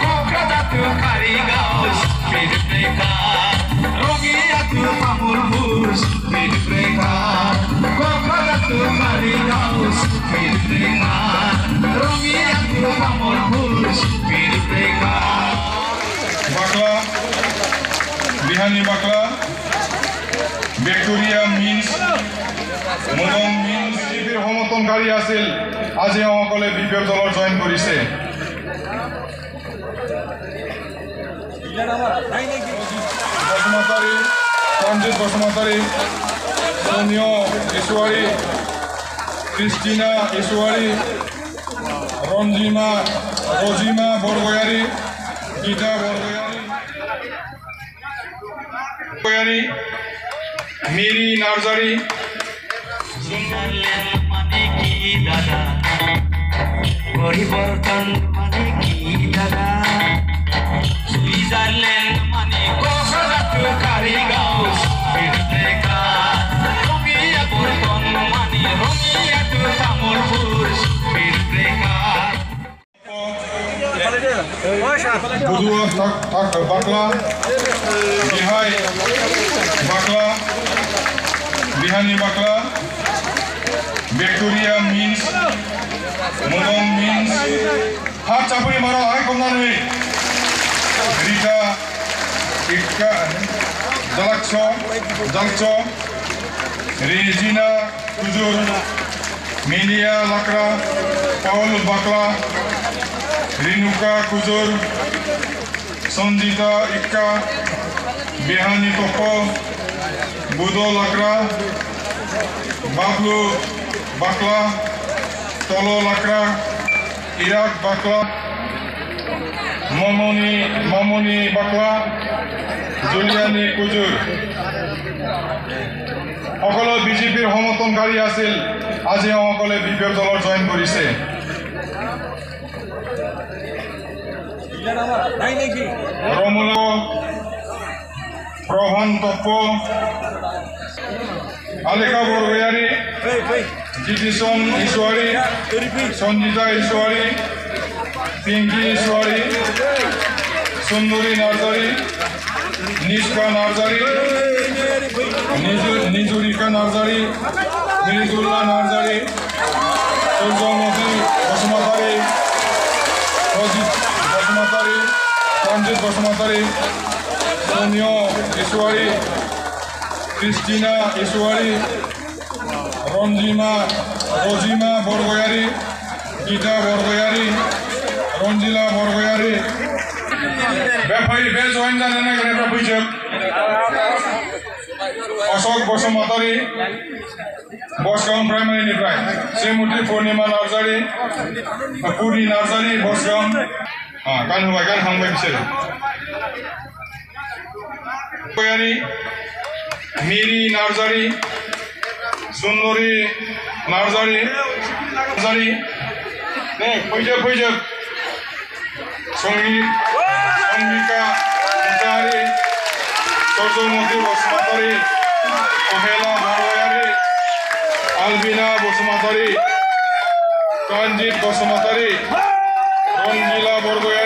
Kokrajhar Karigaon speed breaker रङियार Tamulpur speed breaker Kokrajhar Karigaon speed breaker रङियार Tamulpur speed breaker Bakla Bihani Bakla Victoria মিন্স মদন মিন্স শিবিৰ সমৰ্থনকাৰী আছিল আজি সকলে বিপিএল দলৰ জয়েন কৰিছে Basumatary Sanjit Basumatary Sonia Ishwari Christina Ishwari Rajima Borgoyary Gita Borgoyary Mary Narzary Sunderland माने की दादा परिवर्तन माने की दादा स्विट्जरलैंड माने क'क्राझार कारिगाव स्पिड ब्रेकार रङियार माने रङियार तामुलपुर स्पिड ब्रेकार बुधुआ बाक्ला बिहाय बाक्ला बिहानी बाक्ला ভিক্টোরিয়া মিন্স মদন মিন্স হাত চাপড়ি মারা হয় কমনানি রিতা ইটকা জালকছ রেজিনা কুজুর মেলিয়া লাকড়া পাউল বাকলা রিনুকা কুজুর সঞ্জিতা ইক্কা বিহানি তপ বুদো লাকড়া বাবলু বাকলা তলো লাকড়া ইরাক বাকলা মমনি বাকলা জুলিয়ানি কুজুর সকলো বিজেপিৰ সমৰ্থনকাৰী আছিল আজি সকলে বিপিএল দলৰ জয়েন কৰিছে ৰমুলা প্রভান তপ আলেখা বরগয়ারি জিতিসন ঈশ্বরী সঞ্জিতা ঈশ্বরী পিঙ্কি ঈশ্বরী সুন্দরী নার্জারি নিষ্কা নার্জারি নিজুরিকা নার্জারি মিরিজুল্লাহ নার্জারি সূর্যমতী বসুমতারি অজিত বসুমতারি সঞ্জিত বসুমতারি সোনিয় ঈশ্বরী ক্রিস্টিনা ঈশ্বরী রজিমা বরগয়ারি গীতা বরগয়ারি রঞ্জিলা বরগয়ারি ব্যাপারী জয়েন জানে না বুঝছে অশোক বসুমতারি বসগাঁও প্রাইমারিनिफ्राय শ্রীমতী পূর্ণিমা নার্জারি পুরি নার্জারি বসগাঁও গান होबाय गान हांबाय बिसोर मेरी नार्जारी सुंदरी नार्जारी फैजोब संगिका मुसाहारि सौर्यमती बसुमतारी अहेला बरगयारी आलबिना बसुमतारी रंजित बसुमतारी रंजिला बरगयारी